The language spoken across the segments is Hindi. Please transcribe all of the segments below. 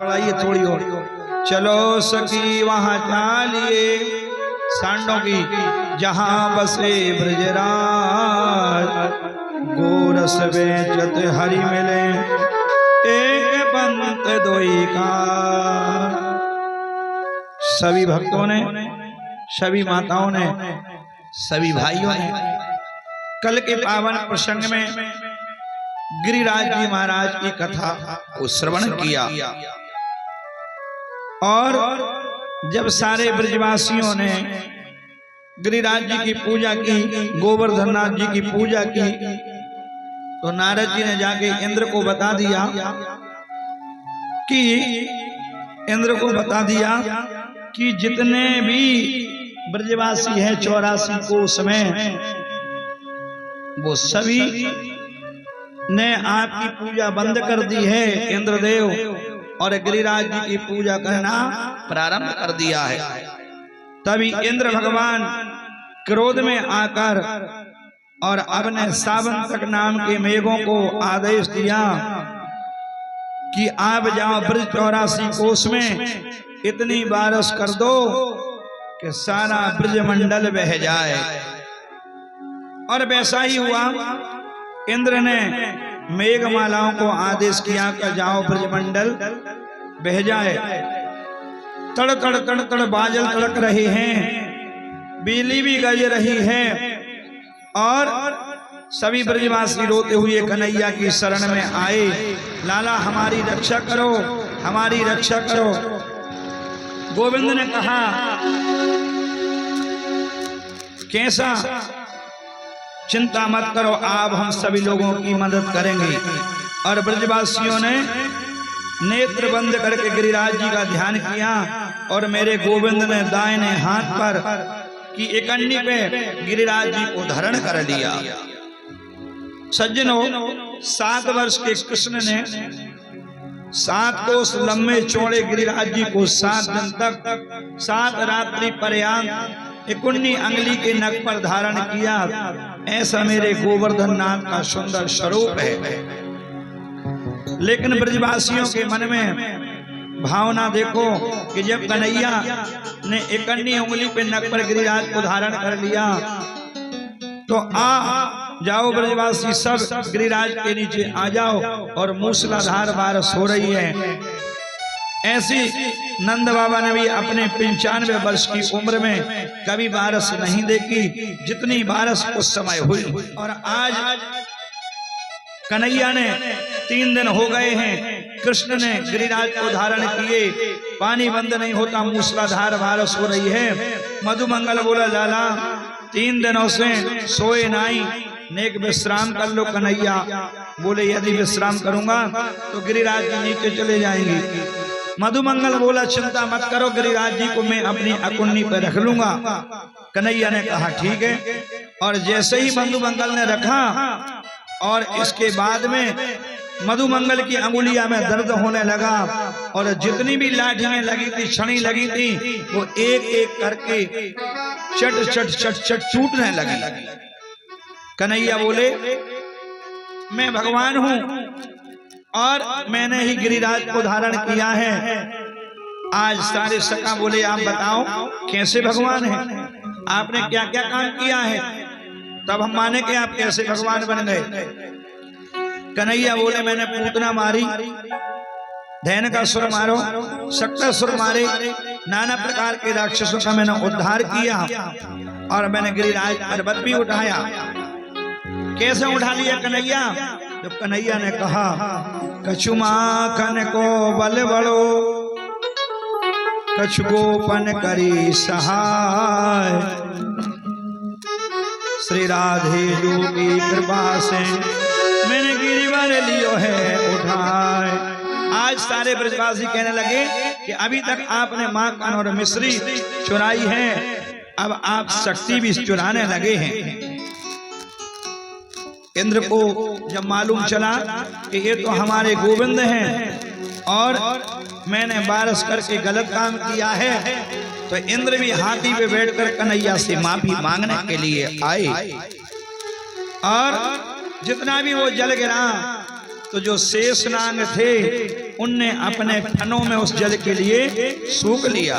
पढ़ाइए थोड़ी और। चलो सखी वहां चालिए सांडों की जहां बसे ब्रजराज, गोरस बेचत हरि मिले एक पंत दोई का। सभी भक्तों ने, सभी माताओं ने, सभी भाइयों ने कल के पावन प्रसंग में गिरिराज जी महाराज की कथा को श्रवण किया। और जब सारे ब्रजवासियों ने गिरिराज जी की पूजा की, गोवर्धन नाथ जी की पूजा की, तो नारद जी ने जाके इंद्र को बता दिया कि जितने भी ब्रजवासी हैं 84 कोस में, वो सभी ने आपकी पूजा बंद कर दी है इंद्रदेव, और गिरिराज जी की पूजा करना प्रारंभ कर दिया है। तभी इंद्र भगवान क्रोध में आकर और अपने सावंतक नाम के मेघों को आदेश दिया कि आप जाओ ब्रज 84 कोस में इतनी बारिश कर दो कि सारा ब्रज मंडल बह जाए। और वैसा ही हुआ। इंद्र ने मेघमालाओं को आदेश किया कि जाओ ब्रजमंडल बह जाए। तड़ तड़ तड़ तड़ बादल तड़क रहे हैं, बिजली भी गज रही है, और सभी ब्रजवासी रोते हुए कन्हैया की शरण में आए, लाला हमारी रक्षा करो, हमारी रक्षा करो। गोविंद ने कहा कैसा, चिंता मत करो, आप हम सभी लोगों की मदद करेंगे। और ब्रजवासियों ने नेत्र बंद करके गिरिराज जी का ध्यान किया, और मेरे गोविंद ने दाहिने हाथ पर की एकन्नी पे गिरिराज जी को धारण कर लिया। सज्जनों, 7 वर्ष के कृष्ण ने 7 कोस लंबे चौड़े गिरिराज जी को 7 दिन तक 7 रात्रि पर्यंत 51 अंगुली के नख पर धारण किया। ऐसा मेरे गोवर्धन नाथ का सुंदर स्वरूप है। लेकिन ब्रजवासियों के मन में भावना देखो कि जब कन्हैया ने 51 अंगुली पे नख पर गिरिराज को धारण कर लिया, तो आ जाओ ब्रजवासी सब गिरिराज के नीचे आ जाओ, और मूसलाधार बारिश हो रही है। ऐसी नंद बाबा ने भी अपने 95 वर्ष की उम्र में कभी बारिश नहीं देखी जितनी बारिश उस समय हुई। और आज कन्हैया ने 3 दिन हो गए हैं, कृष्ण ने गिरिराज को धारण किए, पानी बंद नहीं होता, मूसलाधार बारिश हो रही है। मधुमंगल बोला लाला 3 दिनों से सोए नहीं, नेक विश्राम कर लो। कन्हैया बोले यदि विश्राम करूंगा तो गिरिराज जी नीचे चले जाएंगे। मधुमंगल बोला चिंता मत करो, गिरिराज जी को मैं अपनी अकुन्नी पर रख लूंगा। कन्हैया ने कहा ठीक है। और जैसे ही मधुमंगल ने रखा, और इसके बाद में मधुमंगल की अंगुलियां में दर्द होने लगा, और जितनी भी लाठियां लगी थी, छड़ी लगी थी, वो एक एक करके चट चट चट चट टूटने लगी। कन्हैया बोले मैं भगवान हूं, और मैंने ही गिरिराज को धारण किया है। आज सारे सखा बोले आप बताओ कैसे भगवान हैं, आपने क्या क्या काम किया है, तब हम माने कि आप कैसे भगवान बन गए। कन्हैया बोले मैंने पूतना मारी, धैन का सुर मारो, शक्ता सुर मारे, नाना प्रकार के राक्षसों का मैंने उद्धार किया, और मैंने गिरिराज पर्वत भी उठाया। कैसे उठा लिया कन्हैया? जब कन्हैया ने कहा कछु माखन को बल बड़ो, कछु गोपन करी सहाय, श्री राधे जो की कृपा से मैंने गिरिवर लियो है उठाए। आज सारे ब्रजवासी कहने लगे कि अभी तक आपने माखन और मिश्री चुराई है, अब आप शक्ति भी चुराने लगे हैं। इंद्र को जब मालूम चला कि ये तो हमारे गोविंद हैं और मैंने बारिश करके गलत काम किया है, तो इंद्र भी हाथी पे बैठकर कन्हैया से माफी मांगने के लिए आए। और जितना भी वो जल गिरा, तो जो शेष नाग थे उनने अपने फनों में उस जल के लिए सूख लिया।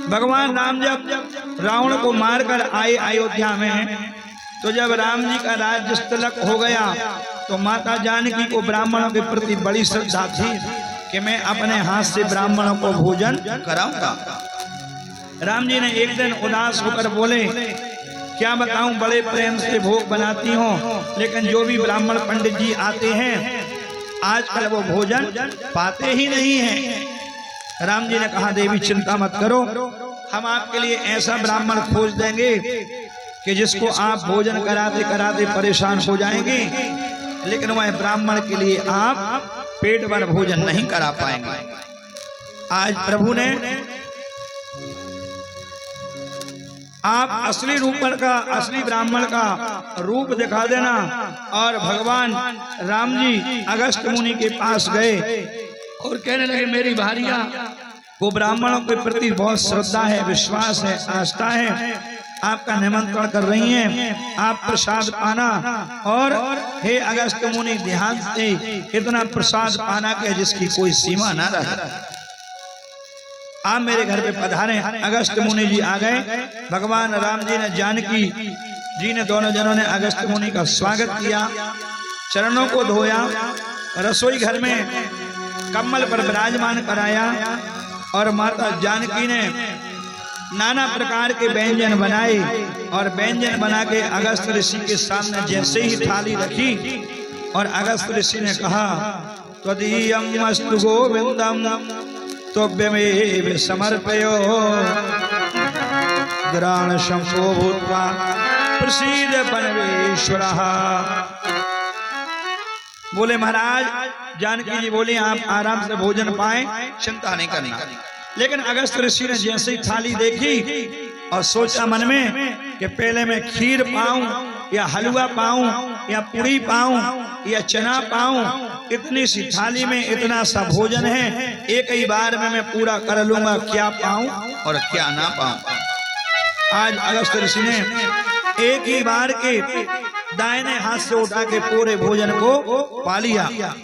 भगवान राम जब रावण को मारकर आए अयोध्या में, तो जब राम जी का राज्य तिलक हो गया तो माता जानकी को ब्राह्मणों के प्रति बड़ी श्रद्धा थी कि मैं अपने हाथ से ब्राह्मणों को भोजन कराऊंगा। राम जी ने एक दिन उदास होकर बोले, क्या बताऊं, बड़े प्रेम से भोग बनाती हूँ, लेकिन जो भी ब्राह्मण पंडित जी आते हैं आजकल वो भोजन पाते ही नहीं हैं। राम जी ने कहा, देवी चिंता मत करो, हम आपके लिए ऐसा ब्राह्मण खोज देंगे कि जिसको आप भोजन कराते कराते परेशान हो जाएंगे, लेकिन वह ब्राह्मण के लिए आप पेट भर भोजन नहीं करा पाएंगे। आज प्रभु ने आप असली रूपण का, असली ब्राह्मण का रूप दिखा देना। और भगवान राम जी अगस्त मुनि के पास गए और कहने लगे, मेरी भारिया वो ब्राह्मणों के प्रति बहुत श्रद्धा है, विश्वास है, आस्था है, आपका निमंत्रण कर रही हैं, आप प्रसाद पाना। और हे अगस्त मुनि, ध्यान से इतना प्रसाद पाना के जिसकी कोई सीमा ना रहे, आप मेरे घर पे पधारे। अगस्त मुनि जी आ गए। भगवान राम जी ने, जानकी जी ने, दोनों जनों ने अगस्त मुनि का स्वागत किया, चरणों को धोया, रसोई घर में कम्बल पर विराजमान कराया और माता जानकी ने नाना प्रकार के व्यंजन बनाए और व्यंजन बना के अगस्त ऋषि के सामने जैसे ही थाली रखी और अगस्त ऋषि ने कहा, त्वदीयम् अस्तु गोविंदम तोभ्यमेव समर्पयो ग्राण शंभो भूत्वा प्रसीद परमेश्वरः। बोले महाराज, जानकी जी बोली, आप आराम से भोजन पाए, चिंता नहीं करना। लेकिन अगस्त ऋषि ने जैसे ही थाली देखी और सोचा मन में कि पहले मैं खीर पाऊं या हलवा पाऊं या पूरी पाऊं या चना पाऊं, इतनी सी थाली में इतना सा भोजन है, एक ही बार में मैं पूरा कर लूंगा, क्या पाऊं और क्या ना पाऊं। आज अगस्त ऋषि ने एक ही बार के दाहिने हाथ से उठा के पूरे भोजन को पा लिया।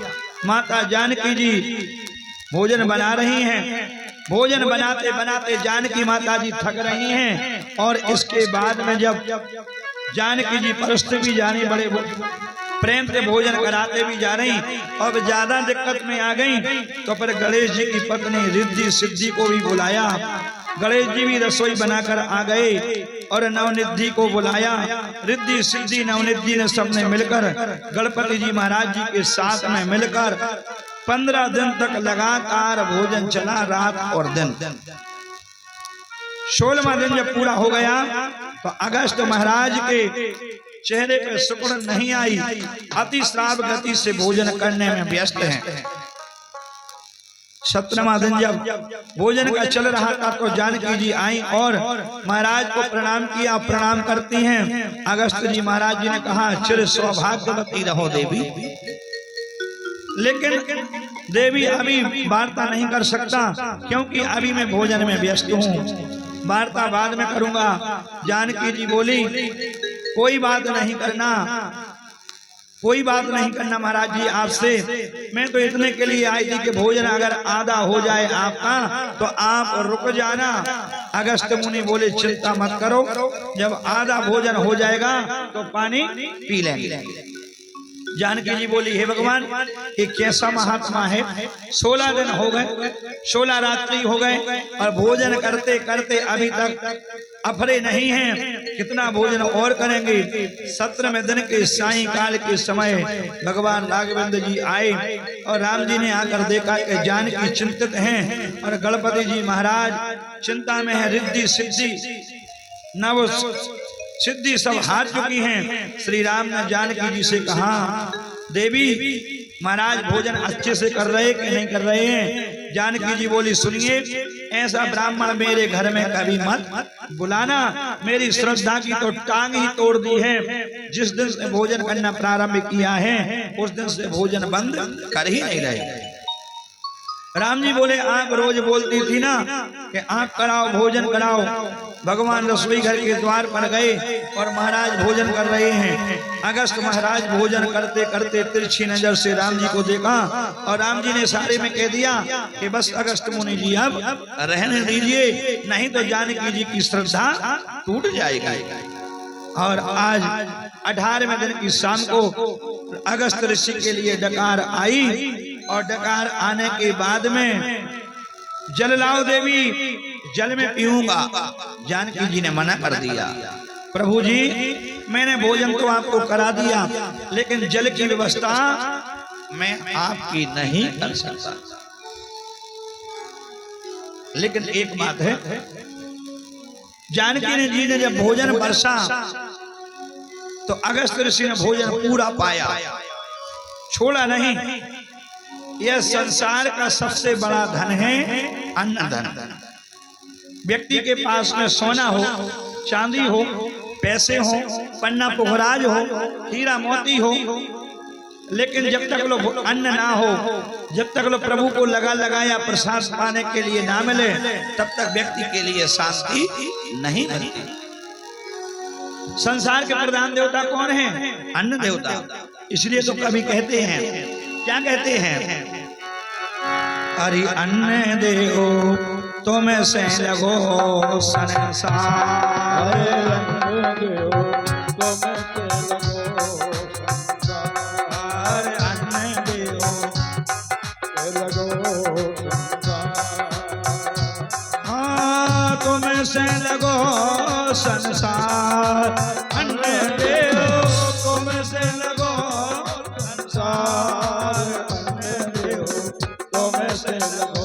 माता जानकी जी भोजन बना रही हैं, भोजन बनाते बनाते जानकी माता जी थक रही हैं और इसके बाद में जब जानकी जी परस्ते भी जानी, बड़े प्रेम से भोजन कराते भी जा रही, अब ज्यादा दिक्कत में आ गई तो फिर गणेश जी की पत्नी रिद्धि सिद्धि को भी बुलाया। गणेश जी भी रसोई बनाकर आ गए और नवनिधि को बुलाया। रिद्धि सिद्धि नवनिधि ने सबने मिलकर गणपति जी महाराज जी के साथ में मिलकर 15 दिन तक लगातार भोजन चला, रात और दिन। 16वां दिन जब पूरा हो गया तो अगस्त महाराज के चेहरे पे सुकुन नहीं आई, अति श्राव गति से भोजन करने में व्यस्त हैं। 17वां दिन जब भोजन का चल रहा था तो जानकी जी आई और महाराज को प्रणाम किया। प्रणाम करती हैं। अगस्त जी महाराज जी ने कहा, चिर सौभाग्यवती रहो देवी, लेकिन देवी अभी वार्ता नहीं कर सकता क्योंकि अभी मैं भोजन में व्यस्त हूँ, वार्ता बाद में करूंगा। जानकी जी बोली, कोई बात नहीं करना, कोई बात नहीं करना महाराज जी आपसे, मैं तो इतने के लिए आई थी कि भोजन अगर आधा हो जाए आपका तो आप रुक जाना। अगस्त मुनि बोले, चिंता मत करो, जब आधा भोजन हो जाएगा तो पानी पी लेंगे। जानकी जी बोली, हे भगवान, ये कैसा महात्मा है, 16 दिन हो गए, 16 रात्रि हो गए और भोजन करते करते अभी तक अफरे नहीं हैं, कितना भोजन और करेंगे। 17वें दिन के सायंकाल के समय भगवान राघवेंद्र जी आए और राम जी ने आकर देखा कि जानकी चिंतित हैं और गणपति जी महाराज चिंता में है। रिद्धि सिद्धि नव सिद्धि सब हार चुकी हैं। श्री राम ने जानकी जी से कहा, देवी महाराज भोजन अच्छे से कर रहे कि नहीं कर रहे हैं। जानकी जी बोली, सुनिए, ऐसा ब्राह्मण मेरे घर में कभी मत बुलाना, मेरी श्रद्धा की तो टांग ही तोड़ दी है। जिस दिन से भोजन करना प्रारंभ किया है उस दिन से भोजन बंद कर ही नहीं रहे। राम जी बोले, आप रोज बोलती थी ना कि आप कराओ, भोजन कराओ, भगवान रसोई घर के द्वार पर गए और महाराज भोजन कर रहे हैं। अगस्त महाराज भोजन करते करते तिरछी नजर से राम जी को देखा और राम जी ने सारे में कह दिया कि बस अगस्त मुनि जी अब रहने दीजिए, नहीं तो जानकी जी की श्रद्धा टूट जाएगी। और आज 18वें दिन की शाम को अगस्त ऋषि के लिए डकार आई और डकार आने के बाद में जल लाओ देवी, जल में पीऊंगा। जानकी जी ने मना कर दिया, प्रभु जी मैंने भोजन तो आपको करा दिया लेकिन जल की व्यवस्था मैं आपकी नहीं कर सकता। लेकिन एक बात है, जानकी जी ने जब भोजन बरसा तो अगस्त ऋषि ने भोजन पूरा पाया, छोड़ा नहीं। यह संसार का सबसे बड़ा धन है अन्न धन। व्यक्ति के पास में सोना हो, चांदी हो, पैसे हो, पन्ना पुखराज हो, हीरा मोती हो, लेकिन जब तक लोग अन्न ना हो, जब तक लोग प्रभु को लगा लगाया प्रसाद पाने के लिए ना मिले, तब तक व्यक्ति के लिए शांति नहीं मिलती। संसार के प्रधान देवता कौन है? अन्न देवता। इसलिए तो कभी कहते हैं, क्या कहते हैं? अरे अन्न देओ तुम से लगो संसार, अन्न देओ तुम से लगो संसार, अन्न देओ तुम से लगो संसार, अन्न देओ तुम से लगो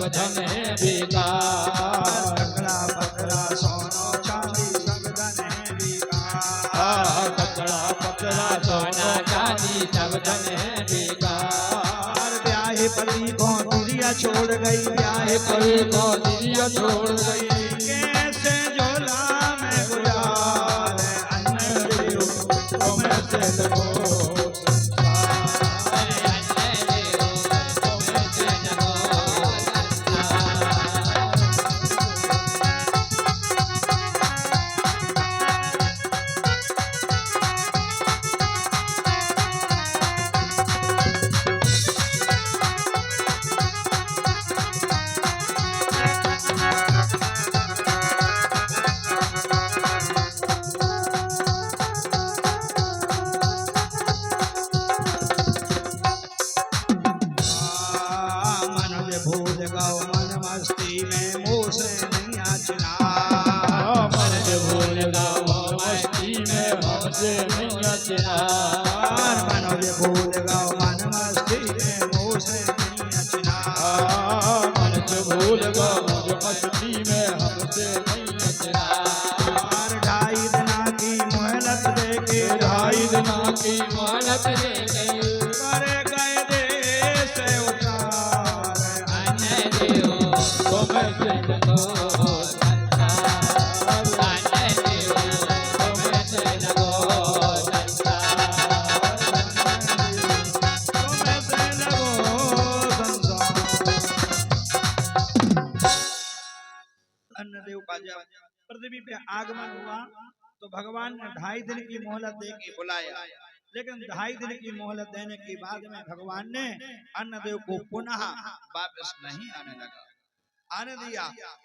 धन है बेकार, ककड़ा पकड़ा सोनो चांदी सब धन है बेकार, ककड़ा पकड़ा सोना चांदी सब धन है बेकार। ब्याहे पति को दिलिया छोड़ गई, ब्याहे पति को दिलिया छोड़ गई, कैसे झोला में गुजार, अन्न देओ तुम से लगो मनोज भूल गओ मन मस्ती में मोह से नहीं अचना, मनोज भूल गओ मन मस्ती में हमसे नहीं अचना। 2.5 दिना की मोहलत देके, 2.5 दिना की मोहलत देके, करे गए देश से उतार, अन्न देओ तुम से लगो पृथ्वी पे आगमन हुआ तो भगवान ने 2.5 दिन की मोहलत दे के बुलाया, लेकिन 2.5 दिन की मोहलत देने के बाद में भगवान ने अन्नदेव को पुनः वापस नहीं आने दिया।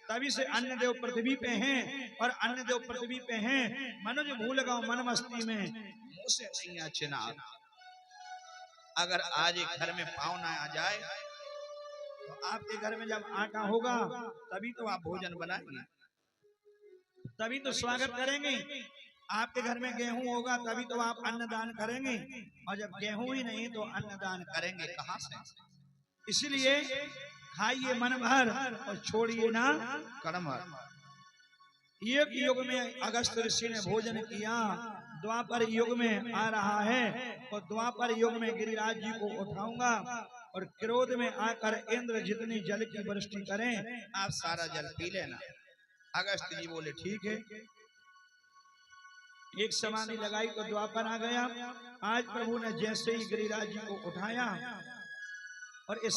तभी से अन्नदेव पृथ्वी पे हैं और अन्नदेव पृथ्वी पे हैं। मनोज भूल गओ मन मस्ती में मुँह से नहीं अचना। अगर आज एक घर में पाहुना आ जाए तो आपके घर में जब आटा होगा तभी तो आप भोजन बनाएंगे, तभी तो स्वागत करेंगे। आपके घर में गेहूं होगा तभी तो आप अन्नदान करेंगे, और जब गेहूं ही नहीं तो अन्नदान करेंगे कहां से। इसलिए खाइए मन भर और छोड़िए ना कर्म भर। एक युग में अगस्त ऋषि ने भोजन किया, द्वापर युग में आ रहा है और द्वापर युग में गिरिराज जी को उठाऊंगा और क्रोध में आकर इंद्र जितनी जल की वृष्टि करें आप सारा जल पी लेना। अगस्त जी बोले ठीक है। एक समाधि लगाई तो द्वापर आ गया। आज प्रभु ने जैसे ही गिरिराज जी को उठाया और इस